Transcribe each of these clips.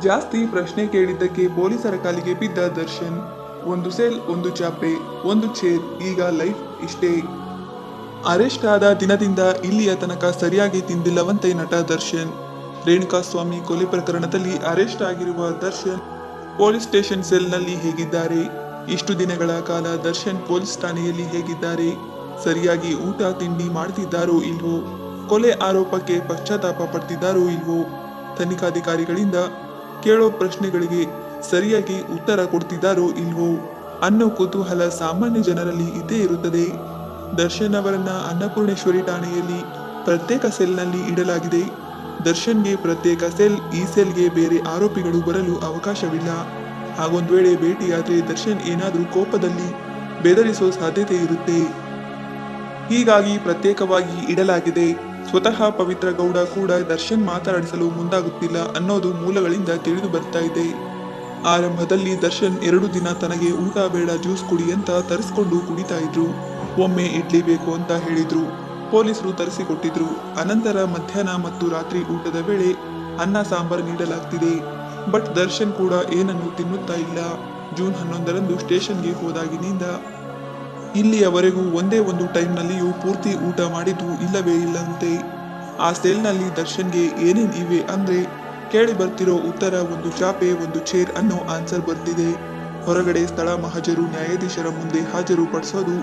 ಜಾಸ್ತಿ ಪ್ರಶ್ನೆ ಕೇಳಿದ್ದಕ್ಕೆ ಪೊಲೀಸರ ಕಾಲಿಗೆ ಬಿದ್ದ ದರ್ಶನ್. ಒಂದು ಸೆಲ್, ಒಂದು ಚಾಪೆ, ಒಂದು ಚೇರ್, ಈಗ ಲೈಫ್ ಇಷ್ಟೇ. ಅರೆಸ್ಟ್ ಆದ ದಿನದಿಂದ ಇಲ್ಲಿಯ ತನಕ ಸರಿಯಾಗಿ ತಿಂದಿಲ್ಲವಂತೆ ನಟ ದರ್ಶನ್. ರೇಣುಕಾಸ್ವಾಮಿ ಕೊಲೆ ಪ್ರಕರಣದಲ್ಲಿ ಅರೆಸ್ಟ್ ಆಗಿರುವ ದರ್ಶನ್ ಪೊಲೀಸ್ ಸ್ಟೇಷನ್ ಸೆಲ್ನಲ್ಲಿ ಹೇಗಿದ್ದಾರೆ? ಇಷ್ಟು ದಿನಗಳ ಕಾಲ ದರ್ಶನ್ ಪೊಲೀಸ್ ಠಾಣೆಯಲ್ಲಿ ಹೇಗಿದ್ದಾರೆ? ಸರಿಯಾಗಿ ಊಟ ತಿಂಡಿ ಮಾಡ್ತಿದ್ದಾರೋ ಇಲ್ವೋ? ಕೊಲೆ ಆರೋಪಕ್ಕೆ ಪಶ್ಚಾತ್ತಾಪ ಪಡ್ತಿದ್ದಾರೋ ಇಲ್ವೋ? ತನಿಖಾಧಿಕಾರಿಗಳಿಂದ ಕೇಳೋ ಪ್ರಶ್ನೆಗಳಿಗೆ ಸರಿಯಾಗಿ ಉತ್ತರ ಕೊಡ್ತಿದ್ದಾರೋ ಇಲ್ವೋ ಅನ್ನೋ ಕುತೂಹಲ ಸಾಮಾನ್ಯ ಜನರಲ್ಲಿ ಇದ್ದೇ ಇರುತ್ತದೆ. ದರ್ಶನ್ ಅವರನ್ನ ಅನ್ನಪೂರ್ಣೇಶ್ವರಿ ಠಾಣೆಯಲ್ಲಿ ಪ್ರತ್ಯೇಕ ಸೆಲ್ನಲ್ಲಿ ಇಡಲಾಗಿದೆ. ದರ್ಶನ್ಗೆ ಪ್ರತ್ಯೇಕ ಸೆಲ್, ಈ ಸೆಲ್ಗೆ ಬೇರೆ ಆರೋಪಿಗಳು ಬರಲು ಅವಕಾಶವಿಲ್ಲ. ಹಾಗೊಂದ್ ವೇಳೆ ಭೇಟಿಯಾದ್ರೆ ದರ್ಶನ್ ಏನಾದ್ರೂ ಕೋಪದಲ್ಲಿ ಬೆದರಿಸೋ ಸಾಧ್ಯತೆ ಇರುತ್ತೆ. ಹೀಗಾಗಿ ಪ್ರತ್ಯೇಕವಾಗಿ ಇಡಲಾಗಿದೆ. ಸ್ವತಃ ಪವಿತ್ರ ಗೌಡ ಕೂಡ ದರ್ಶನ್ ಮಾತನಾಡಿಸಲು ಮುಂದಾಗುತ್ತಿಲ್ಲ ಅನ್ನೋದು ಮೂಲಗಳಿಂದ ತಿಳಿದು ಬರ್ತಾ ಇದೆ. ಆರಂಭದಲ್ಲಿ ದರ್ಶನ್ 2 ದಿನ ತನಗೆ ಊಟ ಬೇಡ, ಜ್ಯೂಸ್ ಕುಡಿ ಅಂತ ತರಿಸ್ಕೊಂಡು ಕುಡಿತಾ ಇದ್ರು. ಒಮ್ಮೆ ಇಡ್ಲಿ ಬೇಕು ಅಂತ ಹೇಳಿದ್ರು, ಪೊಲೀಸರು ತರಿಸಿಕೊಟ್ಟಿದ್ರು. ಅನಂತರ ಮಧ್ಯಾಹ್ನ ಮತ್ತು ರಾತ್ರಿ ಊಟದ ವೇಳೆ ಅನ್ನ ಸಾಂಬಾರ್ ನೀಡಲಾಗ್ತಿದೆ. ಬಟ್ ದರ್ಶನ್ ಕೂಡ ಏನನ್ನು ತಿನ್ನುತ್ತಾ ಇಲ್ಲ. ಜೂನ್ 11ರಂದು ಸ್ಟೇಷನ್ಗೆ ಹೋದಾಗಿನಿಂದ ಇಲ್ಲಿಯವರೆಗೂ ಒಂದೇ ಒಂದು ಟೈಮ್ನಲ್ಲಿಯೂ ಪೂರ್ತಿ ಊಟ ಮಾಡಿದ್ದು ಇಲ್ಲವೇ ಇಲ್ಲಂತೆ. ಆ ಸೆಲ್ನಲ್ಲಿ ದರ್ಶನ್ಗೆ ಏನೇನ್ ಇವೆ ಅಂದ್ರೆ ಕೇಳಿ ಬರ್ತಿರೋ ಉತ್ತರ ಒಂದು ಚಾಪೆ, ಒಂದು ಚೇರ್ ಅನ್ನೋ ಆನ್ಸರ್ ಬರ್ತಿದೆ. ಹೊರಗಡೆ ಸ್ಥಳ ಮಹಜರು ನ್ಯಾಯಾಧೀಶರ ಮುಂದೆ ಹಾಜರು ಪಡಿಸೋದು,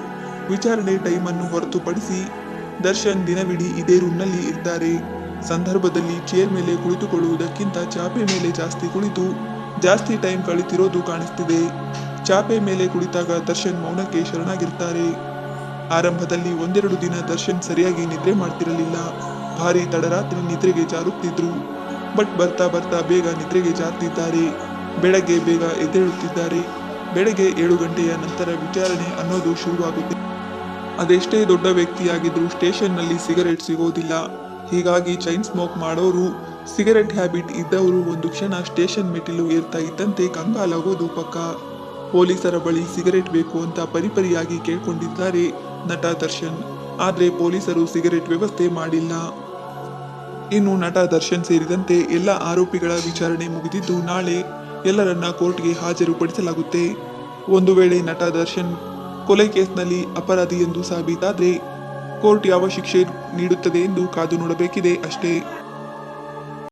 ವಿಚಾರಣೆ ಟೈಮನ್ನು ಹೊರತುಪಡಿಸಿ ದರ್ಶನ್ ದಿನವಿಡೀ ಇದೇ ರೂಮ್ನಲ್ಲಿ ಇರ್ತಾರೆ. ಸಂದರ್ಭದಲ್ಲಿ ಚೇರ್ ಮೇಲೆ ಕುಳಿತುಕೊಳ್ಳುವುದಕ್ಕಿಂತ ಚಾಪೆ ಮೇಲೆ ಜಾಸ್ತಿ ಕುಳಿತು ಜಾಸ್ತಿ ಟೈಮ್ ಕಳಿತಿರೋದು ಕಾಣಿಸ್ತಿದೆ. ಚಾಪೆ ಮೇಲೆ ಕುಳಿತಾಗ ದರ್ಶನ್ ಮೌನಕ್ಕೆ ಶರಣಾಗಿರ್ತಾರೆ. ಆರಂಭದಲ್ಲಿ 1-2 ದಿನ ದರ್ಶನ್ ಸರಿಯಾಗಿ ನಿದ್ರೆ ಮಾಡ್ತಿರಲಿಲ್ಲ. ಭಾರಿ ತಡರಾತ್ರಿ ನಿದ್ರೆಗೆ ಜಾರುತ್ತಿದ್ರು. ಬಟ್ ಬರ್ತಾ ಬರ್ತಾ ಬೇಗ ನಿದ್ರೆಗೆ ಜಾರ್ತಿದ್ದಾರೆ. ಬೆಳಗ್ಗೆ ಬೇಗ ಎದ್ದೇಳುತ್ತಿದ್ದಾರೆ. ಬೆಳಗ್ಗೆ 7 ಗಂಟೆಯ ನಂತರ ವಿಚಾರಣೆ ಅನ್ನೋದು ಶುರುವಾಗುತ್ತೆ. ಅದೆಷ್ಟೇ ದೊಡ್ಡ ವ್ಯಕ್ತಿಯಾಗಿದ್ರೂ ಸ್ಟೇಷನ್ನಲ್ಲಿ ಸಿಗರೆಟ್ ಸಿಗೋದಿಲ್ಲ. ಹೀಗಾಗಿ ಚೈನ್ ಸ್ಮೋಕ್ ಮಾಡೋರು, ಸಿಗರೆಟ್ ಹ್ಯಾಬಿಟ್ ಇದ್ದವರು ಒಂದು ಕ್ಷಣ ಸ್ಟೇಷನ್ ಮೆಟ್ಟಿಲು ಏರ್ತಾ ಇದ್ದಂತೆ ಕಂಗಾಲಾಗೋದು ಪಕ್ಕ. ಪೊಲೀಸರ ಬಳಿ ಸಿಗರೆಟ್ ಬೇಕು ಅಂತ ಪರಿಪರಿಯಾಗಿ ಕೇಳ್ಕೊಂಡಿದ್ದಾರೆ ನಟ ದರ್ಶನ್. ಆದ್ರೆ ಪೊಲೀಸರು ಸಿಗರೆಟ್ ವ್ಯವಸ್ಥೆ ಮಾಡಿಲ್ಲ. ಇನ್ನು ನಟ ದರ್ಶನ್ ಸೇರಿದಂತೆ ಎಲ್ಲ ಆರೋಪಿಗಳ ವಿಚಾರಣೆ ಮುಗಿದಿದ್ದು ನಾಳೆ ಎಲ್ಲರನ್ನ ಕೋರ್ಟ್ಗೆ ಹಾಜರುಪಡಿಸಲಾಗುತ್ತೆ. ಒಂದು ವೇಳೆ ನಟ ದರ್ಶನ್ ಕೊಲೆ ಕೇಸ್ನಲ್ಲಿ ಅಪರಾಧಿ ಎಂದು ಸಾಬೀತಾದ್ರೆ ಕೋರ್ಟ್ ಯಾವ ಶಿಕ್ಷೆ ನೀಡುತ್ತದೆ ಎಂದು ಕಾದು ನೋಡಬೇಕಿದೆ ಅಷ್ಟೇ.